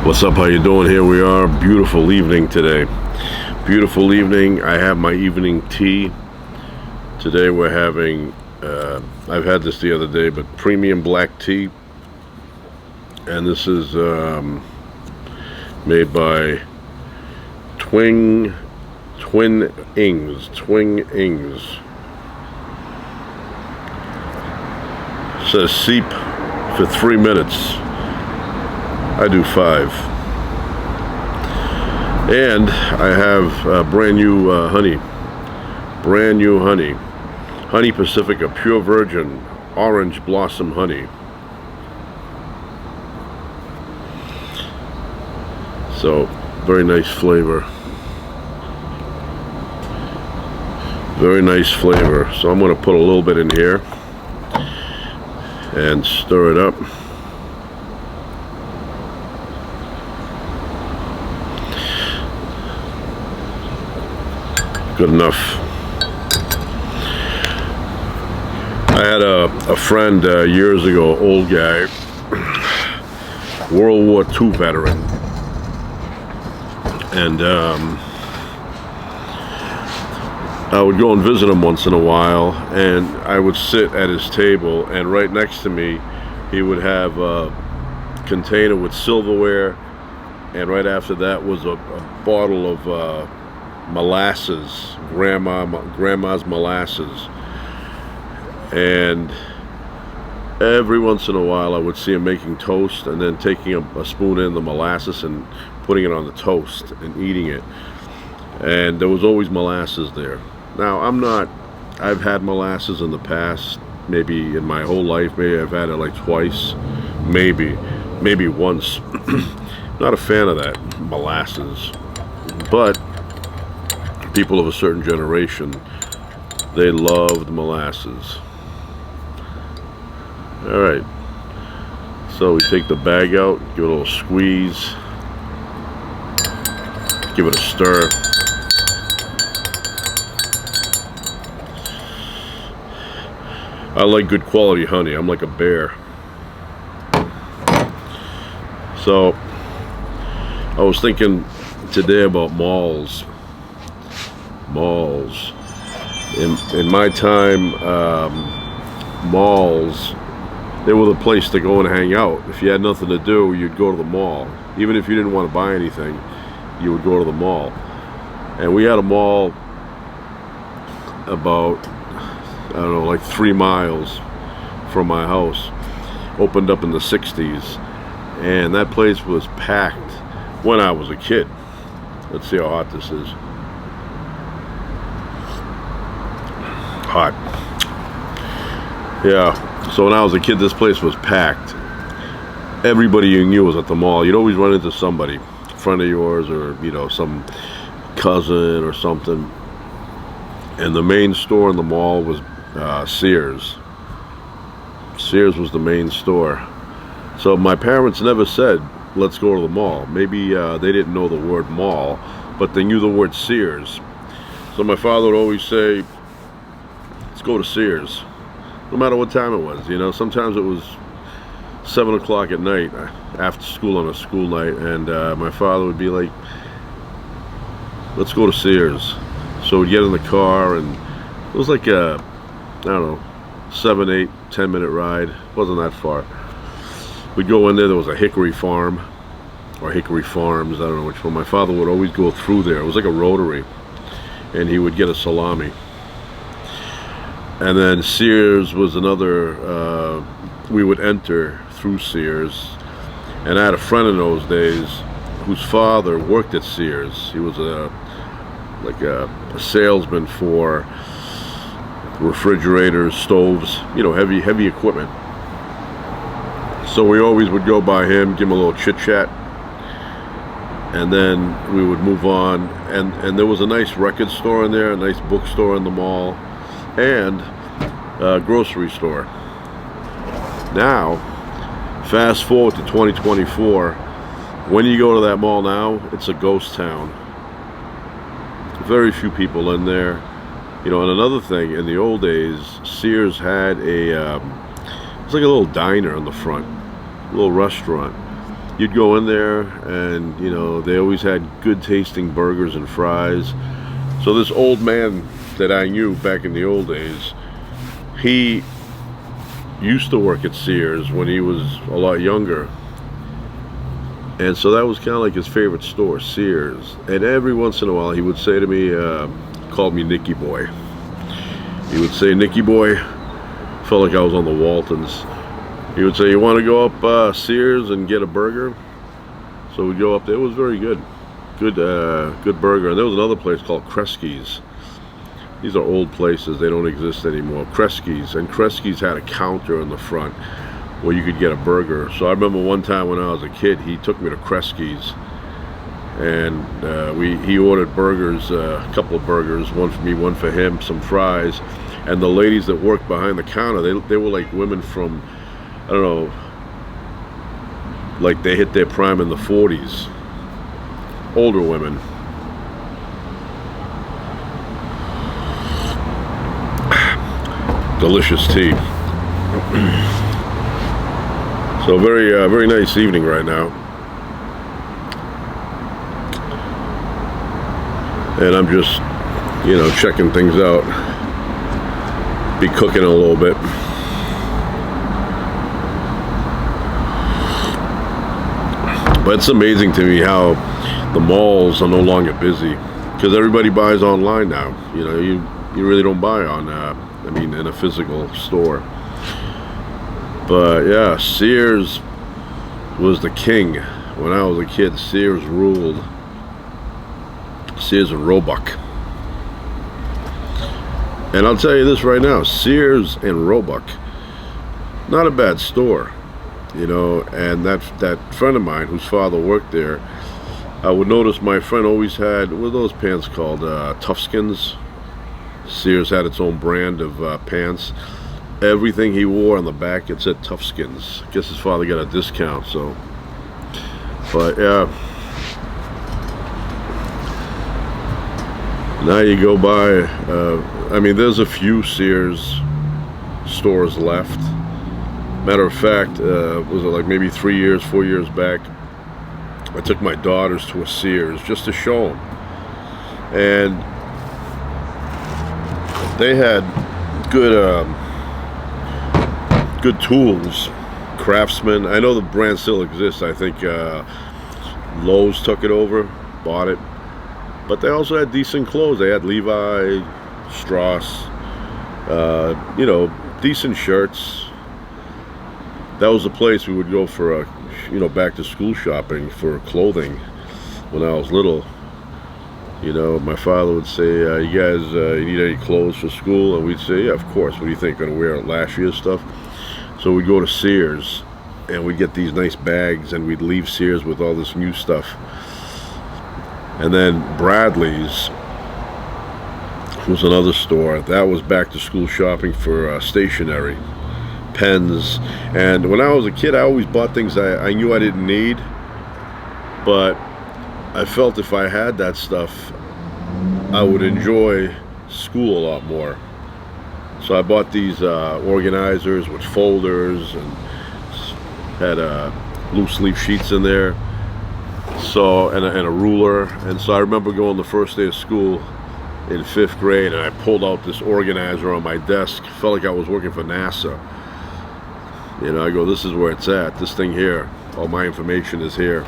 What's up? How you doing? Here we are. Beautiful evening today. Beautiful evening. I have my evening tea. Today we're having, I've had this the other day, but premium black tea. And this is made by Twin Ings. It says steep for 3 minutes. I do 5. And I have brand new honey. Brand new honey. Honey Pacifica, pure virgin, orange blossom honey. So, very nice flavor. Very nice flavor. So I'm going to put a little bit in here and stir it up. Good enough. I had a friend years ago, old guy, World War II veteran, and I would go and visit him once in a while, and I would sit at his table, and right next to me he would have a container with silverware, and right after that was a bottle of molasses, grandma's molasses. And every once in a while I would see him making toast and then taking a spoon in the molasses and putting it on the toast and eating it. And there was always molasses there. Now I've had molasses in the past, maybe in my whole life. Maybe I've had it like twice, maybe once. Not a fan of that molasses, but people of a certain generation, they loved molasses. All right, so we take the bag out, give it a little squeeze, give it a stir. I like good quality honey. I'm like a bear. So I was thinking today about malls. In my time, malls, they were the place to go and hang out. If you had nothing to do, you'd go to the mall. Even if you didn't want to buy anything, you would go to the mall. And we had a mall about, I don't know, like 3 miles from my house. Opened up in the 60s, and that place was packed when I was a kid. Let's see how hot this is. Hot. Yeah, so when I was a kid, this place was packed. Everybody you knew was at the mall. You'd always run into somebody, a friend of yours, or some cousin or something. And the main store in the mall was Sears. Sears was the main store. So my parents never said, let's go to the mall. Maybe they didn't know the word mall, but they knew the word Sears. So my father would always say, let's go to Sears, no matter what time it was. Sometimes it was 7 o'clock at night, after school on a school night, and my father would be like, let's go to Sears. So we'd get in the car, and it was like a, I don't know, 7, 8, 10 minute ride. It wasn't that far. We'd go in there. There was a Hickory Farm, or Hickory Farms, I don't know which one. My father would always go through there. It was like a rotary, and he would get a salami. And then Sears was another, we would enter through Sears. And I had a friend in those days whose father worked at Sears. He was a salesman for refrigerators, stoves, heavy equipment. So we always would go by him, give him a little chit chat, and then we would move on. And there was a nice record store in there, a nice bookstore in the mall, and a grocery store. Now, fast forward to 2024, when you go to that mall now, it's a ghost town. Very few people in there. And another thing, in the old days, Sears had it's like a little diner in the front, a little restaurant. you'd go in there, and they always had good tasting burgers and fries. So this old man that I knew back in the old days, he used to work at Sears when he was a lot younger, and so that was kind of like his favorite store, Sears. And every once in a while he would say to me, called me Nicky Boy. He would say, Nicky Boy. Felt like I was on the Waltons. He would say, you want to go up Sears and get a burger? So we'd go up there. It was very good. Good burger. And there was another place called Kresge's. These are old places. They don't exist anymore. Kresge's. And Kresge's had a counter in the front where you could get a burger. So I remember one time when I was a kid, he took me to Kresge's. And he ordered burgers, a couple of burgers, one for me, one for him, some fries. And the ladies that worked behind the counter, they were like women from, I don't know, like they hit their prime in the 40s. Older women. Delicious tea. So very nice evening right now. And I'm just, checking things out. Be cooking a little bit. But it's amazing to me how the malls are no longer busy, because everybody buys online now. You really don't buy on in a physical store. But yeah, Sears was the king when I was a kid. Sears ruled. Sears and Roebuck. And I'll tell you this right now, Sears and Roebuck, not a bad store, and that friend of mine whose father worked there, I would notice my friend always had, what are those pants called, Toughskins? Sears had its own brand of pants. Everything he wore on the back, it said Toughskins. I guess his father got a discount, so, but yeah. Now you go by, there's a few Sears stores left. Matter of fact, was it like maybe 4 years back, I took my daughters to a Sears just to show them. And they had good tools. Craftsman. I know the brand still exists. I think Lowe's took it over, bought it. But they also had decent clothes. They had Levi, Strauss, decent shirts. That was the place we would go for, back to school shopping for clothing when I was little. My father would say, you guys, you need any clothes for school? And we'd say, yeah, of course. What do you think, going to wear last year's stuff? So we'd go to Sears, and we'd get these nice bags, and we'd leave Sears with all this new stuff. And then Bradley's was another store. That was back to school shopping for stationery, pens. And when I was a kid, I always bought things I knew I didn't need, but I felt if I had that stuff, I would enjoy school a lot more. So I bought these organizers with folders and had loose leaf sheets in there. So and a ruler. And so I remember going the first day of school in 5th grade, and I pulled out this organizer on my desk. Felt like I was working for NASA. I go, this is where it's at. This thing here, all my information is here.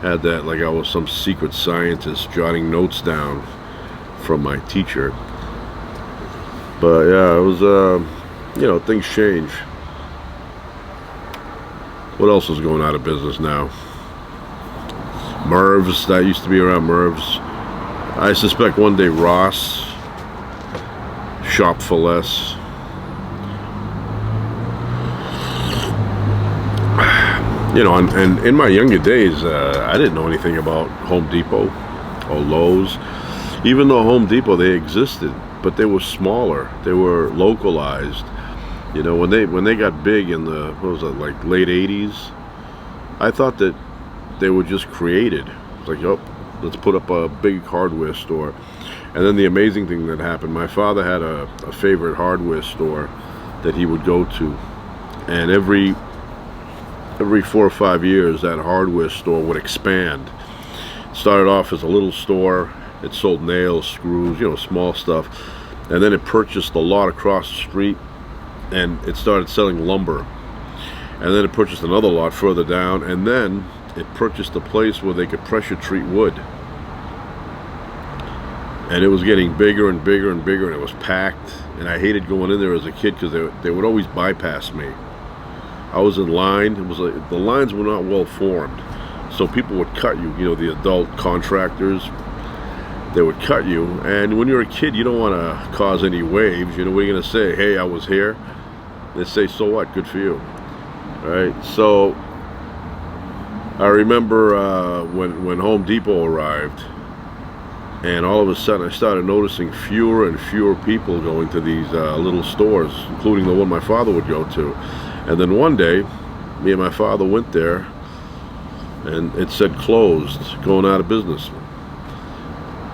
Had that like I was some secret scientist jotting notes down from my teacher. But yeah, it was things change. What else is going out of business now? Merv's, that used to be around Merv's. I suspect one day Ross, Shop for Less. And in my younger days, I didn't know anything about Home Depot or Lowe's. Even though Home Depot, they existed, but they were smaller. They were localized. When they got big in the, like late 80s, I thought that they were just created. It's like, let's put up a big hardware store. And then the amazing thing that happened, my father had a favorite hardware store that he would go to, and every every 4 or 5 years, that hardware store would expand. Started off as a little store. It sold nails, screws, small stuff. And then it purchased a lot across the street, and it started selling lumber. And then it purchased another lot further down, and then it purchased a place where they could pressure treat wood. And it was getting bigger and bigger and bigger, and it was packed. And I hated going in there as a kid because they would always bypass me. I was in line. It was like the lines were not well formed, so people would cut you. The adult contractors, they would cut you. And when you're a kid, you don't want to cause any waves. What are you going to say? Hey, I was here. They say, so what? Good for you. All right. So I remember when Home Depot arrived, and all of a sudden I started noticing fewer and fewer people going to these little stores, including the one my father would go to. And then one day, me and my father went there, and it said closed, going out of business.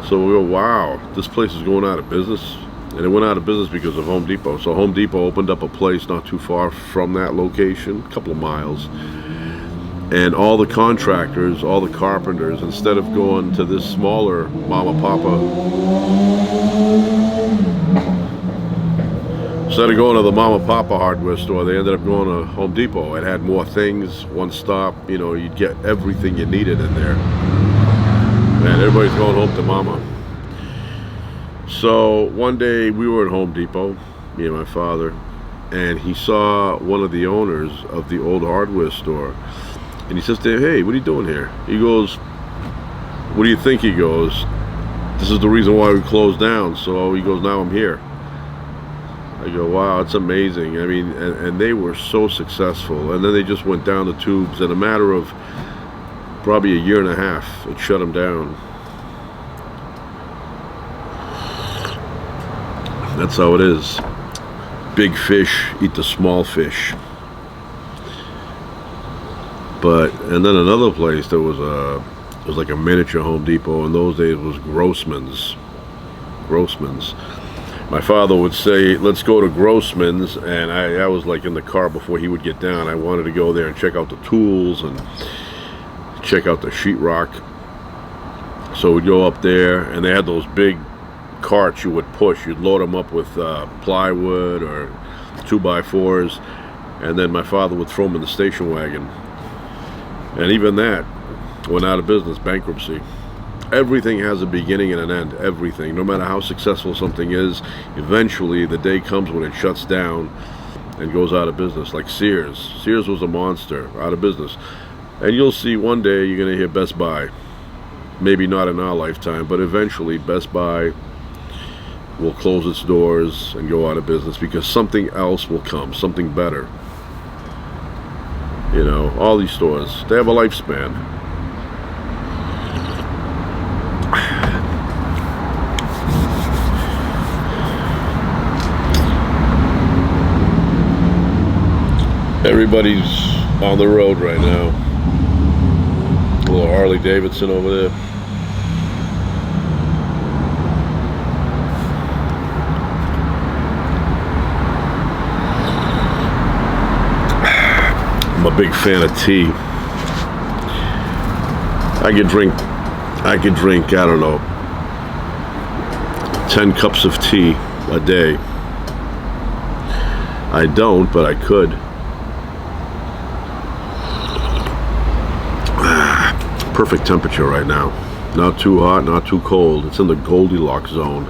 So we go, wow, this place is going out of business. And it went out of business because of Home Depot. So Home Depot opened up a place not too far from that location, a couple of miles. And all the contractors, all the carpenters, instead of going to this smaller mama papa hardware store, they ended up going to Home Depot. It had more things, one stop, you'd get everything you needed in there. Man, everybody's going home to mama. So one day we were at Home Depot, me and my father, and he saw one of the owners of the old hardware store. And he says to him, hey, what are you doing here? He goes, what do you think? He goes, this is the reason why we closed down. So he goes, now I'm here. I go, wow, it's amazing. I mean, and they were so successful. And then they just went down the tubes. In a matter of probably a year and a half, it shut them down. That's how it is. Big fish eat the small fish. And then another place, it was like a miniature Home Depot. In those days, it was Grossman's. My father would say, let's go to Grossman's, and I was like in the car before he would get down. I wanted to go there and check out the tools and check out the sheetrock. So we'd go up there, and they had those big carts you would push. You'd load them up with plywood or 2x4s, and then my father would throw them in the station wagon. And even that went out of business, bankruptcy. Everything has a beginning and an end, everything. No matter how successful something is, eventually the day comes when it shuts down and goes out of business. Like Sears. Sears was a monster, out of business. And you'll see one day you're going to hear Best Buy. Maybe not in our lifetime, but eventually Best Buy will close its doors and go out of business because something else will come, something better. All these stores, they have a lifespan. Everybody's on the road right now. A little Harley Davidson over there. I'm a big fan of tea. I could drink, I don't know, 10 cups of tea a day. I don't, but I could. Perfect temperature right now. Not too hot, not too cold. It's in the Goldilocks zone.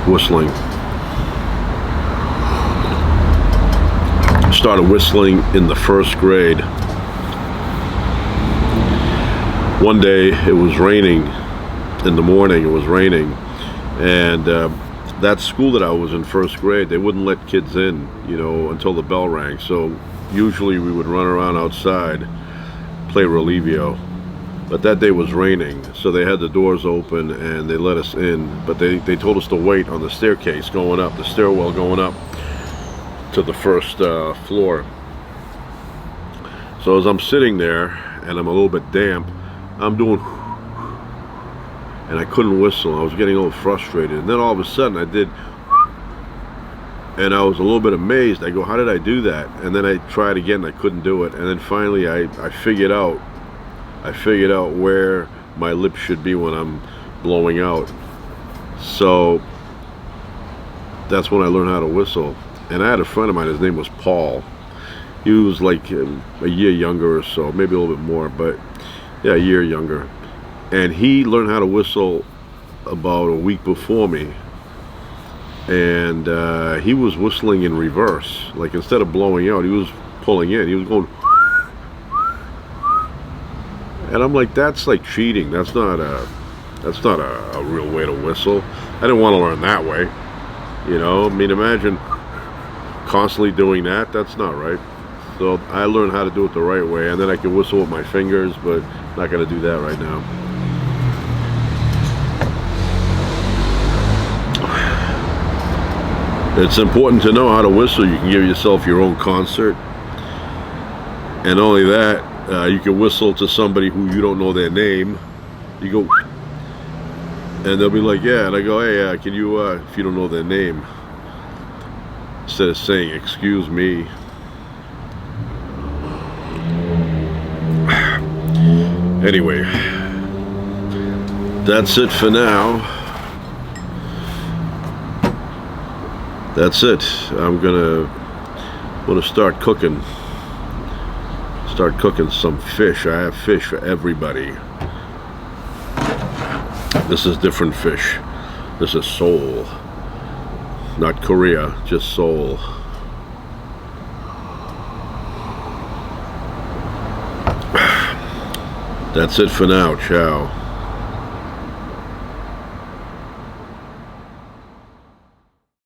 Whistling. Started whistling in the first grade. One day it was raining in the morning. It was raining, and that school that I was in, first grade, they wouldn't let kids in, until the bell rang. So usually we would run around outside, play Relivio. But that day was raining, so they had the doors open and they let us in. But they told us to wait on the staircase going up, the stairwell going up to the first floor. So as I'm sitting there and I'm a little bit damp, I'm doing, and I couldn't whistle. I was getting a little frustrated. And then all of a sudden I did, and I was a little bit amazed. I go, how did I do that? And then I tried again, I couldn't do it. And then finally I figured out where my lips should be when I'm blowing out. So that's when I learned how to whistle. And I had a friend of mine, his name was Paul. He was like a year younger or so, maybe a little bit more, but yeah, a year younger. And he learned how to whistle about a week before me. And he was whistling in reverse. Like, instead of blowing out, he was pulling in. He was going. And I'm like, that's like cheating. That's not a real way to whistle. I didn't want to learn that way. I mean, imagine constantly doing that. That's not right. So I learned how to do it the right way, and then I can whistle with my fingers, but not going to do that right now. It's important to know how to whistle. You can give yourself your own concert. And not only that, you can whistle to somebody who you don't know their name. You go, and they'll be like, yeah. And I go, hey, can you, if you don't know their name, instead of saying, excuse me. Anyway, that's it for now. That's it. I'm gonna start cooking. Start cooking some fish. I have fish for everybody. This is different fish. This is sole, not Korea, just sole. That's it for now. Ciao.